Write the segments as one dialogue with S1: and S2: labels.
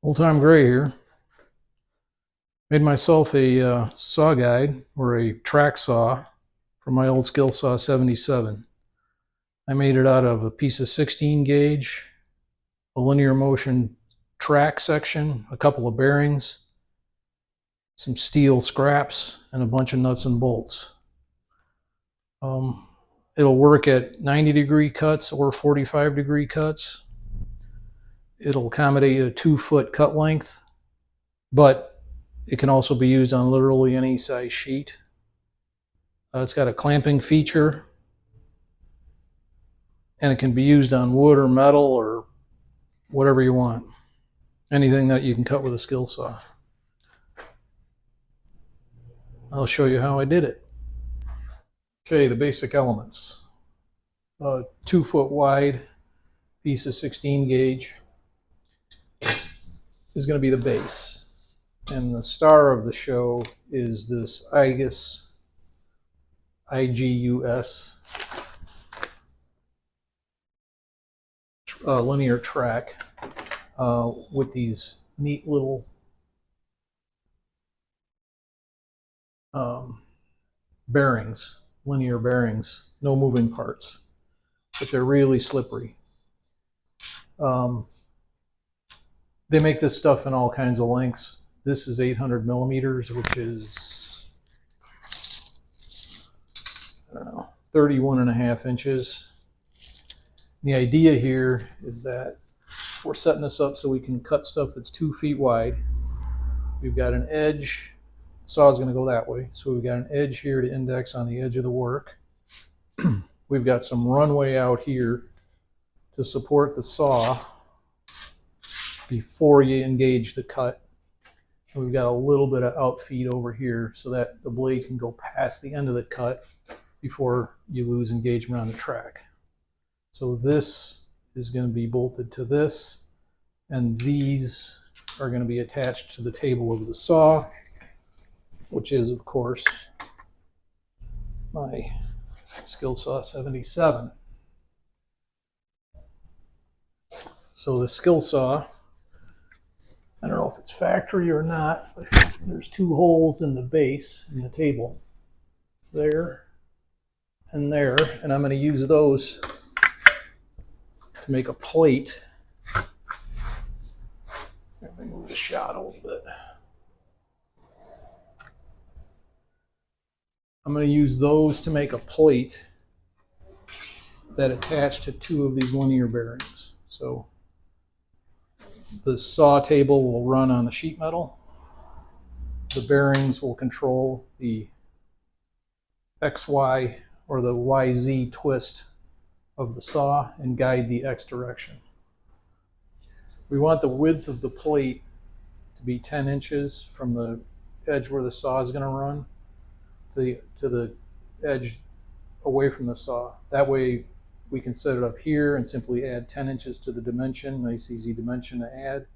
S1: Old Time Gray here. Made myself a saw guide or a track saw from my old Skilsaw 77. I made it out of a piece of 16 gauge, a linear motion track section, a couple of bearings, some steel scraps, and a bunch of nuts and bolts. It'll work at 90-degree cuts or 45-degree cuts. It'll accommodate a 2-foot cut length, but it can also be used on literally any size sheet. It's got a clamping feature, and it can be used on wood or metal or whatever you want. Anything that you can cut with a skill saw. I'll show you how I did it. Okay, the basic elements. A 2-foot wide piece of 16 gauge is going to be the base. And the star of the show is this IGUS linear track with these neat little bearings, linear bearings, no moving parts, but they're really slippery. They make this stuff in all kinds of lengths. This is 800 millimeters, which is, I don't know, 31.5 inches. The idea here is that we're setting this up so we can cut stuff that's 2 feet wide. We've got an edge. The saw is going to go that way. So we've got an edge here to index on the edge of the work. We've got some runway out here to support the saw before you engage the cut. And we've got a little bit of outfeed over here so that the blade can go past the end of the cut before you lose engagement on the track. So this is going to be bolted to this, and these are going to be attached to the table of the saw, which is, of course, my Skilsaw 77. So the Skilsaw, I don't know if it's factory or not, but there's 2 holes in the base in the table, there and there, and I'm going to use those to make a plate. Let me move the shot a little bit. I'm going to use those to make a plate that attach to 2 of these linear bearings. So the saw table will run on the sheet metal. The bearings will control the XY or the YZ twist of the saw and guide the X direction. We want the width of the plate to be 10 inches from the edge where the saw is going to run to the edge away from the saw. That way we can set it up here and simply add 10 inches to the dimension. Nice easy dimension to add.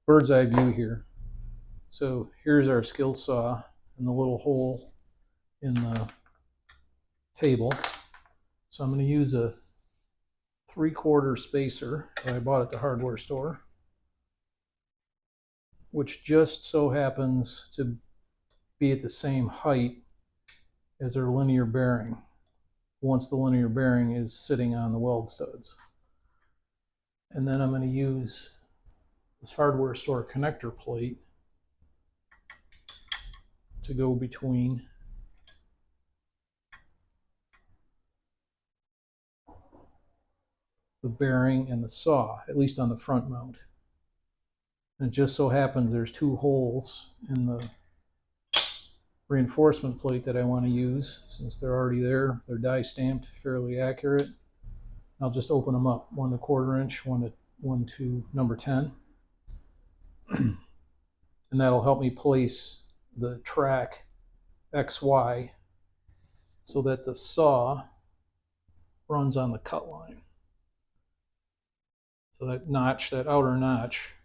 S1: Bird's eye view here. So here's our skill saw and the little hole in the table. So I'm going to use a 3/4 spacer that I bought at the hardware store, which just so happens to be at the same height as our linear bearing once the linear bearing is sitting on the weld studs. And then I'm going to use this hardware store connector plate to go between the bearing and the saw, at least on the front mount. And it just so happens there's 2 holes in the reinforcement plate that I want to use. Since they're already there, they're die stamped, fairly accurate. I'll just open them up, 1 1/4 inch, one to number 10. And that'll help me place the track XY so that the saw runs on the cut line. So that notch, that outer notch,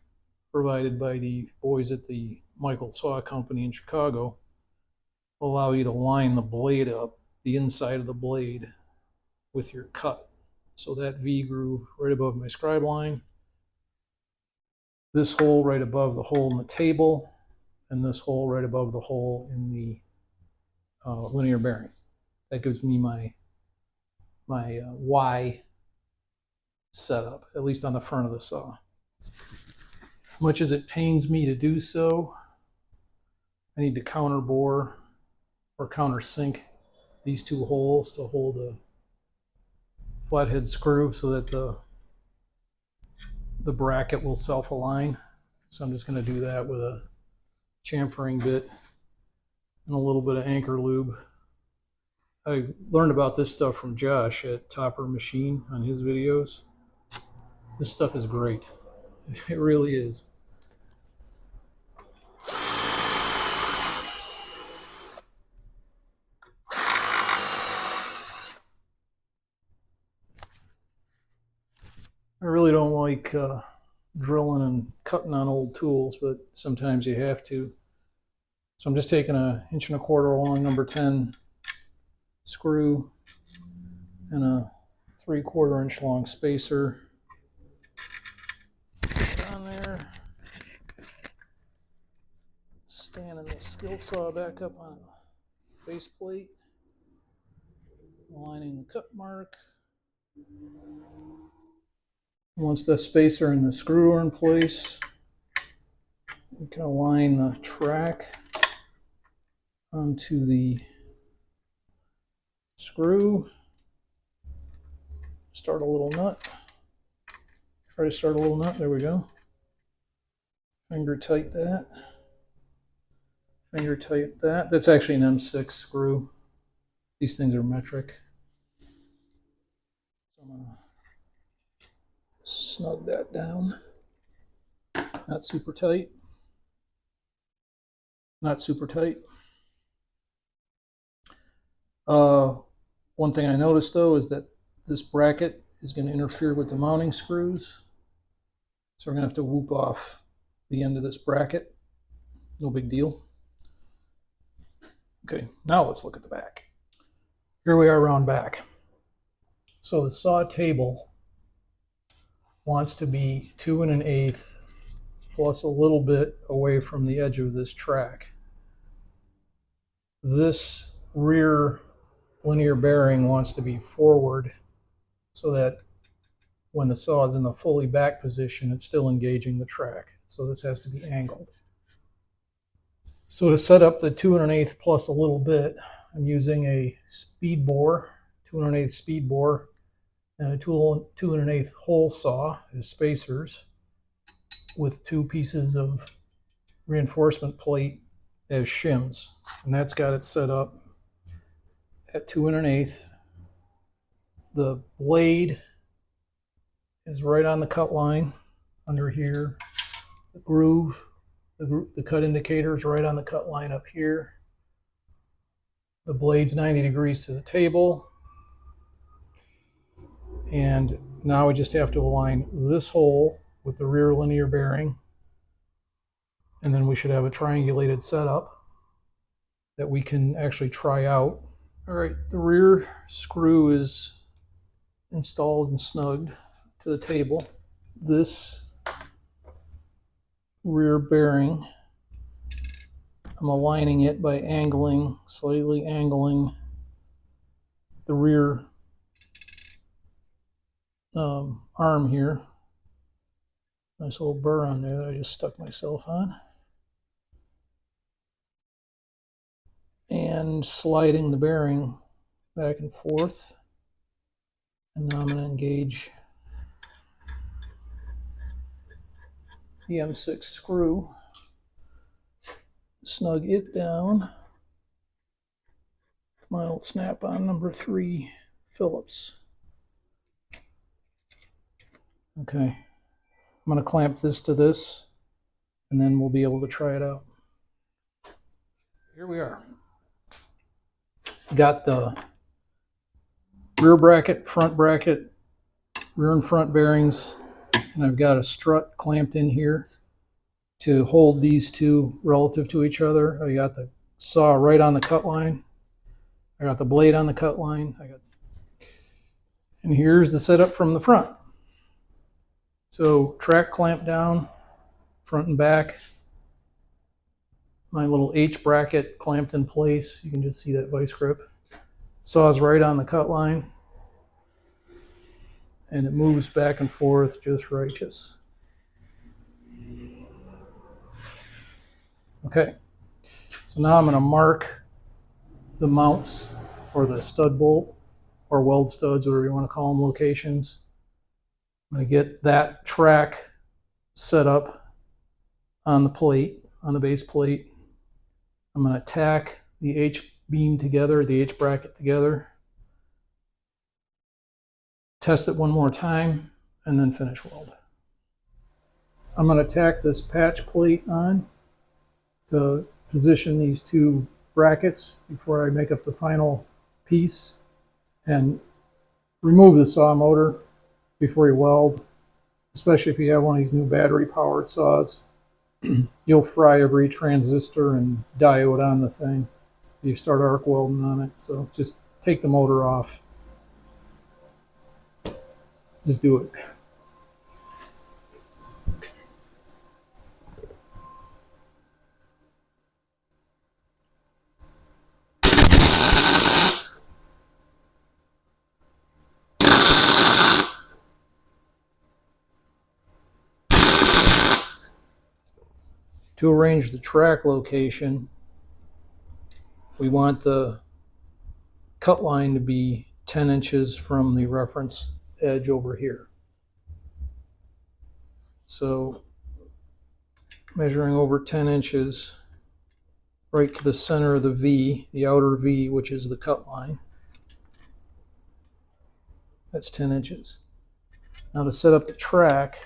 S1: provided by the boys at the Michael Saw Company in Chicago, allow you to line the blade up, the inside of the blade, with your cut. So that V groove right above my scribe line, this hole right above the hole in the table, and this hole right above the hole in the linear bearing. That gives me my Y setup, at least on the front of the saw. Much as it pains me to do so, I need to counter bore or countersink these two holes to hold a flathead screw so that the bracket will self-align. So I'm just going to do that with a chamfering bit and a little bit of anchor lube. I learned about this stuff from Josh at Topper Machine on his videos. This stuff is great. It really is. I really don't like drilling and cutting on old tools, but sometimes you have to. So I'm just taking an 1¼ inch long number 10 screw and a 3/4 inch long spacer. Put it on there. Standing the skill saw back up on the base plate. Aligning the cut mark. Once the spacer and the screw are in place, we can align the track onto the screw. Start a little nut. Try to start a little nut. There we go. Finger tight that. Finger tight that. That's actually an M6 screw. These things are metric. So I'm going to snug that down. Not super tight. Not super tight. One thing I noticed though is that this bracket is going to interfere with the mounting screws. So we're going to have to whoop off the end of this bracket. No big deal. Okay, now let's look at the back. Here we are around back. So the saw table wants to be 2 1/8 plus a little bit away from the edge of this track. This rear linear bearing wants to be forward so that when the saw is in the fully back position, it's still engaging the track. So this has to be angled. So to set up the 2 1/8 plus a little bit, I'm using a speed bore, 2 1/8 speed bore, and a 2 1/8 hole saw as spacers with 2 pieces of reinforcement plate as shims. And that's got it set up at 2 1/8. The blade is right on the cut line under here. The groove, the cut indicator is right on the cut line up here. The blade's 90 degrees to the table. And now we just have to align this hole with the rear linear bearing. And then we should have a triangulated setup that we can actually try out. All right, the rear screw is installed and snugged to the table. This rear bearing, I'm aligning it by angling, slightly angling the rear arm here. Nice little burr on there that I just stuck myself on. And sliding the bearing back and forth. And now I'm going to engage the M6 screw, snug it down. My old snap-on number 3 Phillips. Okay, I'm going to clamp this to this, and then we'll be able to try it out. Here we are. Got the rear bracket, front bracket, rear and front bearings, and I've got a strut clamped in here to hold these two relative to each other. I got the saw right on the cut line. I got the blade on the cut line. And here's the setup from the front. So track clamp down, front and back. My little H bracket clamped in place. You can just see that vice grip. Saw's right on the cut line. And it moves back and forth just righteous. Okay, so now I'm going to mark the mounts or the stud bolt or weld studs, whatever you want to call them, locations. I'm going to get that track set up on the plate, on the base plate. I'm going to tack the H beam together, the H bracket together, test it one more time, and then finish weld. I'm going to tack this patch plate on to position these two brackets before I make up the final piece, and remove the saw motor before you weld, especially if you have one of these new battery powered saws. You'll fry every transistor and diode on the thing if you start arc welding on it. So just take the motor off. Just do it. To arrange the track location, we want the cut line to be 10 inches from the reference edge over here. So measuring over 10 inches right to the center of the V, the outer V, which is the cut line. That's 10 inches. Now to set up the track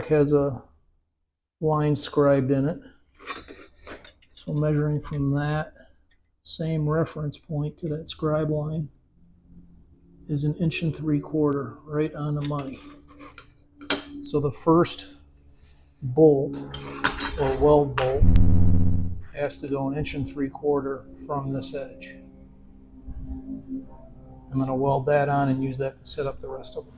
S1: has a line scribed in it. So measuring from that same reference point to that scribe line is 1 3/4 inches, right on the money. So the first bolt or weld bolt has to go 1 3/4 inches from this edge. I'm going to weld that on and use that to set up the rest of them.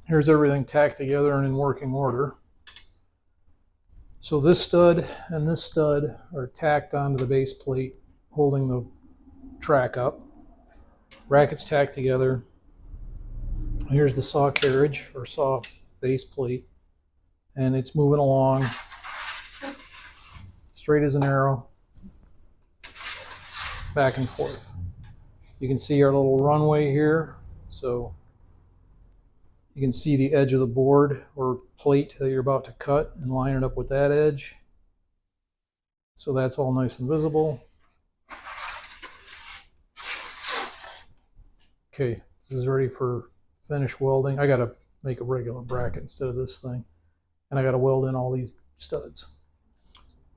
S1: Here's everything tacked together and in working order. So this stud and this stud are tacked onto the base plate, holding the track up. Brackets tacked together. Here's the saw carriage or saw base plate, and it's moving along straight as an arrow, back and forth. You can see our little runway here, so you can see the edge of the board or plate that you're about to cut and line it up with that edge. So that's all nice and visible. Okay, this is ready for finish welding. I gotta make a regular bracket instead of this thing. And I gotta weld in all these studs.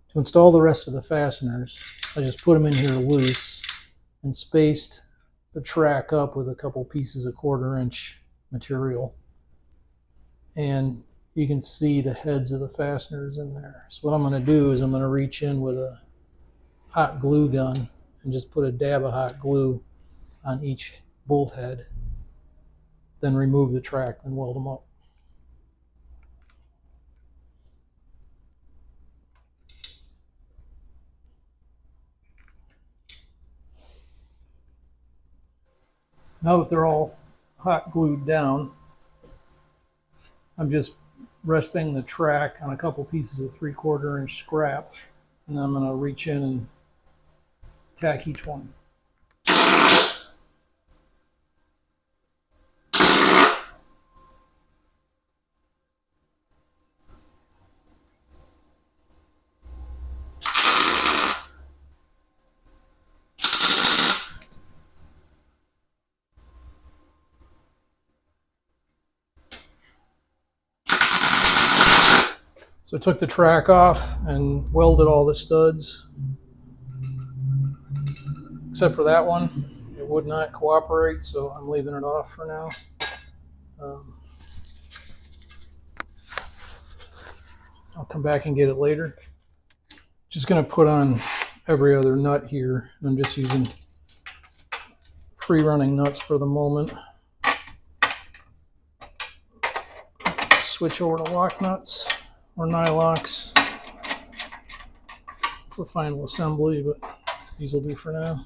S1: To install the rest of the fasteners, I just put them in here loose and spaced the track up with a couple pieces of 1/4 inch material. And you can see the heads of the fasteners in there. So what I'm going to do is I'm going to reach in with a hot glue gun and just put a dab of hot glue on each bolt head, then remove the track and weld them up. Now that they're all hot glued down, I'm just resting the track on a couple pieces of 3/4 inch scrap, and I'm going to reach in and tack each one. So I took the track off and welded all the studs, except for that one. It would not cooperate, so I'm leaving it off for now. I'll come back and get it later. Just going to put on every other nut here. I'm just using free running nuts for the moment. Switch over to lock nuts or nylocks for final assembly, but these will do for now.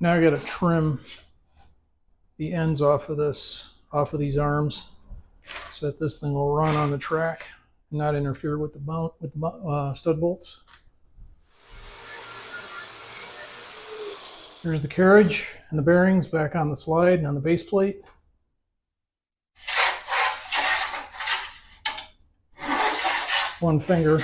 S1: Now I got to trim the ends off of these arms, so that this thing will run on the track and not interfere with the stud bolts. Here's the carriage and the bearings back on the slide and on the base plate. One finger.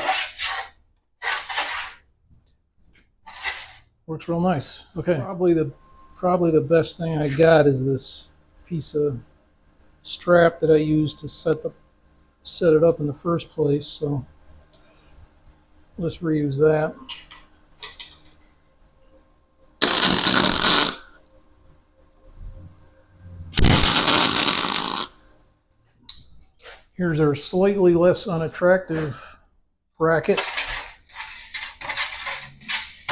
S1: Works real nice. Okay, probably the best thing I got is this piece of strap that I used to set it up in the first place. So let's reuse that. Here's our slightly less unattractive bracket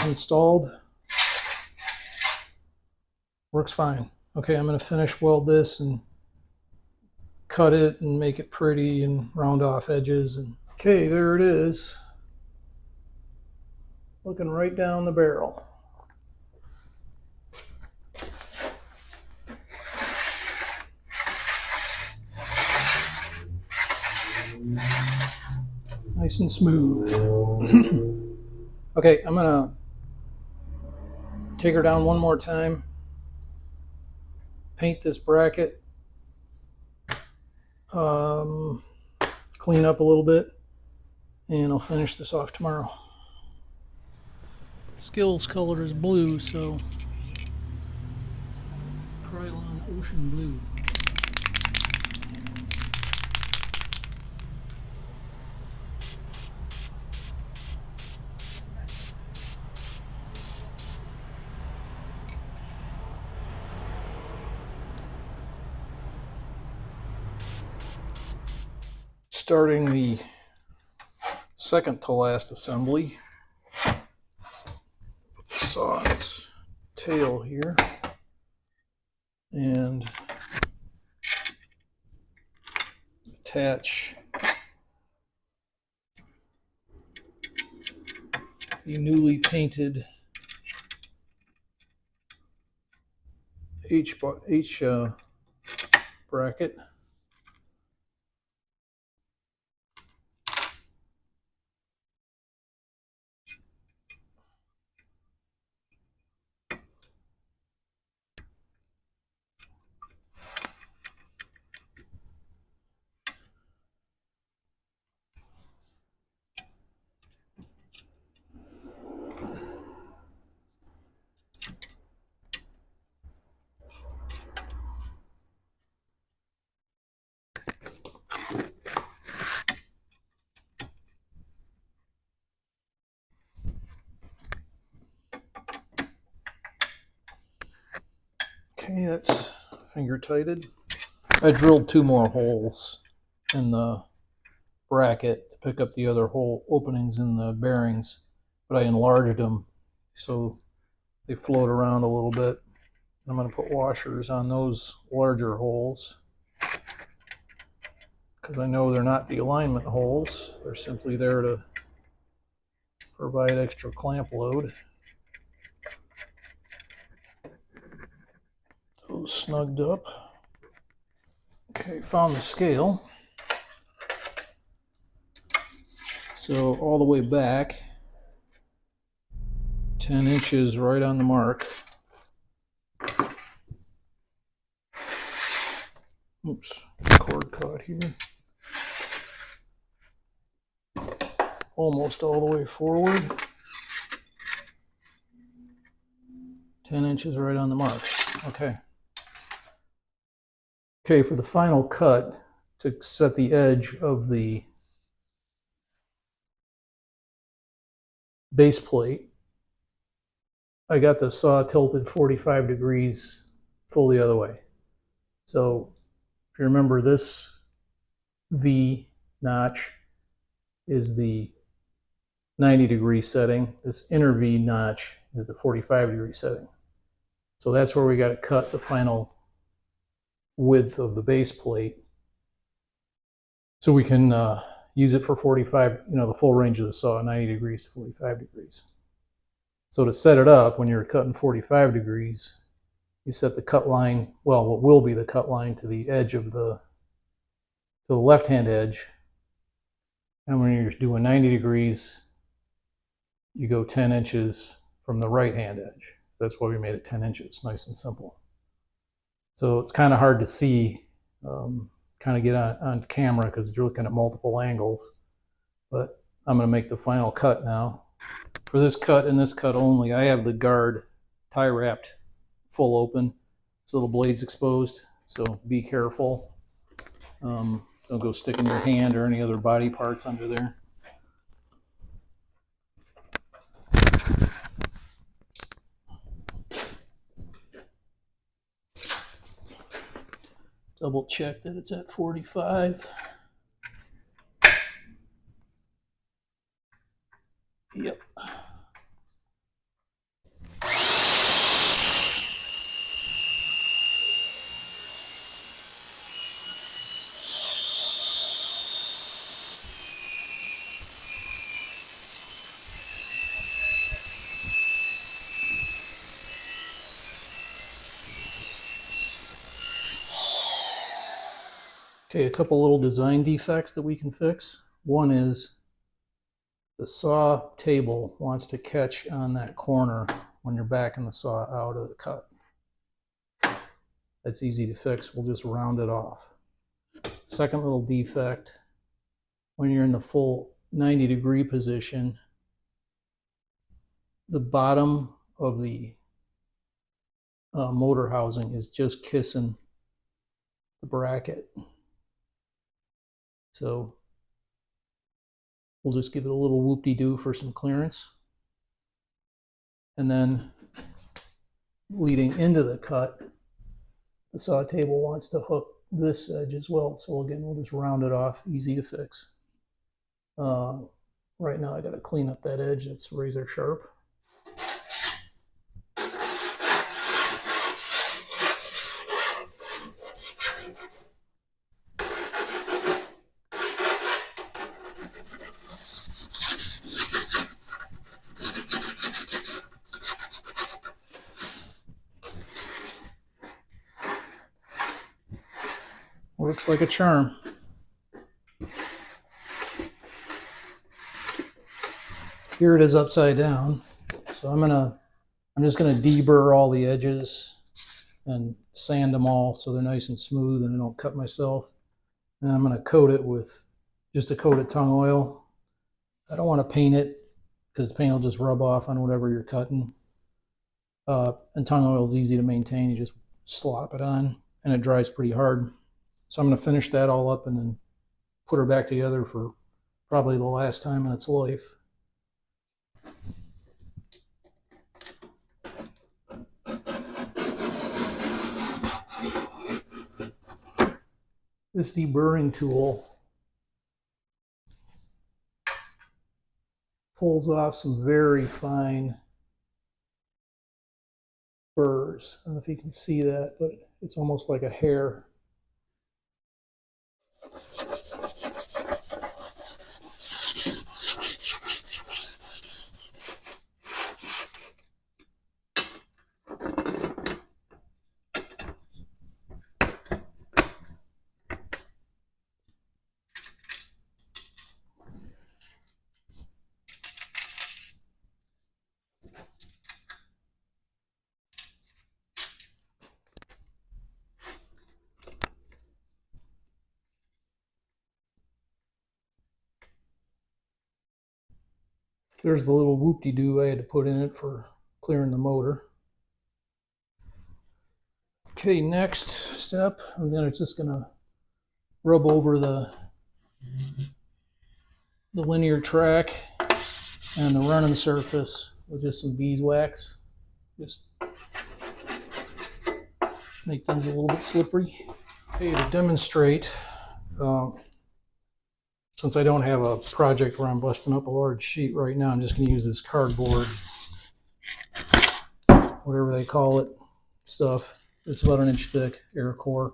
S1: installed. Works fine. Okay, I'm going to finish weld this and cut it and make it pretty and round off edges. And okay, there it is. Looking right down the barrel. Nice and smooth. Okay, I'm gonna take her down one more time, paint this bracket, clean up a little bit, and I'll finish this off tomorrow. Skills color is blue, so Krylon Ocean Blue. Starting the second to last assembly. Saw its tail here and attach the newly painted H bracket. Okay, that's finger tighted. I drilled 2 more holes in the bracket to pick up the other hole openings in the bearings, but I enlarged them so they float around a little bit. I'm going to put washers on those larger holes because I know they're not the alignment holes. They're simply there to provide extra clamp load. Those snugged up. Okay, found the scale. So all the way back, 10 inches right on the mark. Oops, cord caught here. Almost all the way forward. 10 inches right on the mark. Okay. Okay, for the final cut, to set the edge of the base plate, I got the saw tilted 45 degrees full the other way. So if you remember, this V notch is the 90-degree setting. This inner V notch is the 45-degree setting. So that's where we got to cut the final width of the base plate, so we can use it for 45, the full range of the saw, 90 degrees to 45 degrees. So to set it up, when you're cutting 45 degrees, you set the cut line, well, what will be the cut line, to the edge of the left-hand edge. And when you're doing 90 degrees, you go 10 inches from the right-hand edge. So that's why we made it 10 inches, nice and simple. So it's kind of hard to see, kind of get on camera because you're looking at multiple angles. But I'm going to make the final cut now. For this cut and this cut only, I have the guard tie wrapped full open, so the blade's exposed. So be careful. Don't go sticking your hand or any other body parts under there. Double check that it's at 45. Yep. Okay, a couple little design defects that we can fix. One is the saw table wants to catch on that corner when you're backing the saw out of the cut. That's easy to fix. We'll just round it off. Second little defect, when you're in the full 90-degree position, the bottom of the motor housing is just kissing the bracket. So we'll just give it a little whoop-de-doo for some clearance. And then leading into the cut, the saw table wants to hook this edge as well. So again, we'll just round it off, easy to fix. Right now I got to clean up that edge, it's razor sharp. Works like a charm. Here it is upside down. So I'm just gonna deburr all the edges and sand them all so they're nice and smooth and I don't cut myself. And I'm gonna coat it with just a coat of tung oil. I don't want to paint it because the paint will just rub off on whatever you're cutting. And tung oil is easy to maintain. You just slop it on and it dries pretty hard. So I'm going to finish that all up and then put her back together for probably the last time in its life. This deburring tool pulls off some very fine burrs. I don't know if you can see that, but it's almost like a hair. There's the little whoop-de-doo I had to put in it for clearing the motor. Okay, next step, I'm just gonna rub over the linear track and the running surface with just some beeswax. Just make things a little bit slippery. Okay, to demonstrate, since I don't have a project where I'm busting up a large sheet right now, I'm just going to use this cardboard, whatever they call it, stuff. It's about 1 inch thick, air core.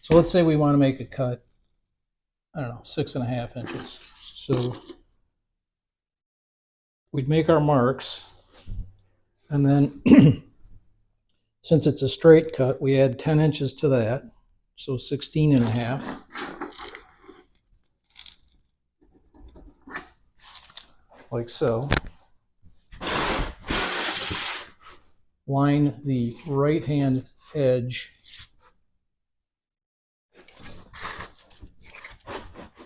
S1: So let's say we want to make a cut, I don't know, 6.5 inches. So we'd make our marks, and then since it's a straight cut, we add 10 inches to that, so 16.5. Like so. Line the right-hand edge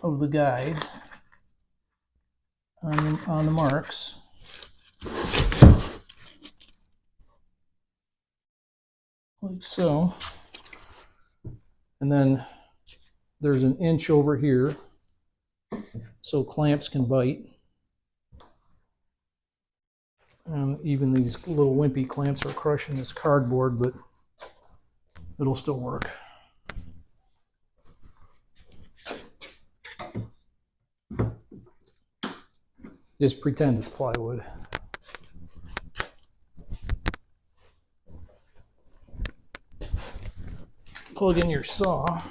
S1: of the guide on the marks. Like so. And then there's an inch over here so clamps can bite. And even these little wimpy clamps are crushing this cardboard, but it'll still work. Just pretend it's plywood. Plug in your saw.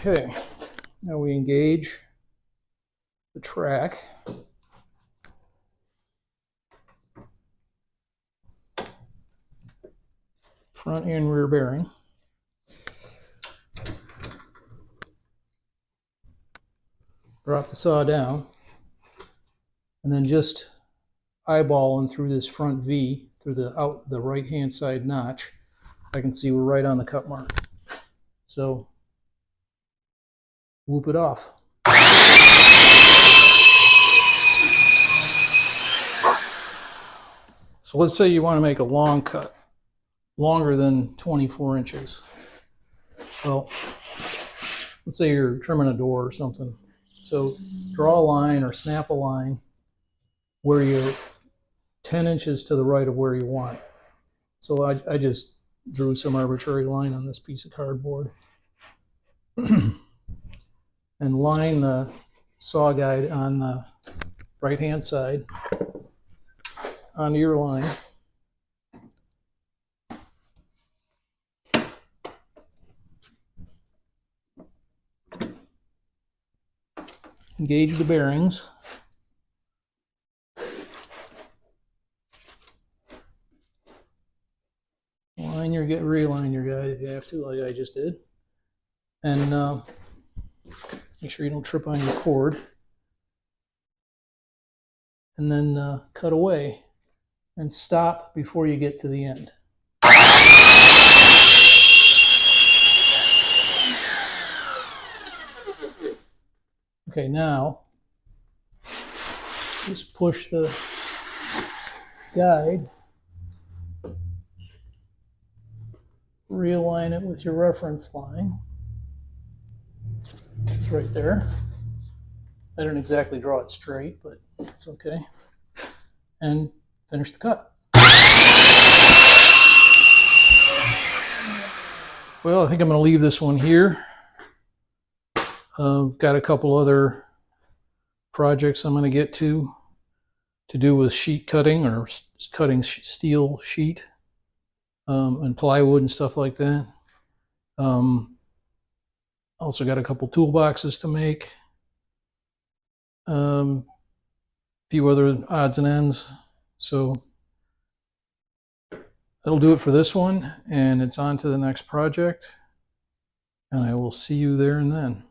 S1: Okay, now we engage the track. Front and rear bearing. Drop the saw down, and then just eyeballing through this front V, through the right-hand side notch, I can see we're right on the cut mark. So whoop it off. So let's say you want to make a long cut, longer than 24 inches. Well, let's say you're trimming a door or something. So draw a line or snap a line where you're 10 inches to the right of where you want it. So I just drew some arbitrary line on this piece of cardboard. And line the saw guide on the right-hand side onto your line. Engage the bearings. Realign your guide if you have to, like I just did. And make sure you don't trip on your cord. And then cut away and stop before you get to the end. Okay, now just push the guide, realign it with your reference line. It's right there. I didn't exactly draw it straight, but it's okay. And finish the cut. Well, I think I'm going to leave this one here. I've got a couple other projects I'm going to get to do with sheet cutting or cutting steel sheet and plywood and stuff like that. Also got a couple toolboxes to make. A few other odds and ends. So that'll do it for this one, and it's on to the next project. And I will see you there and then.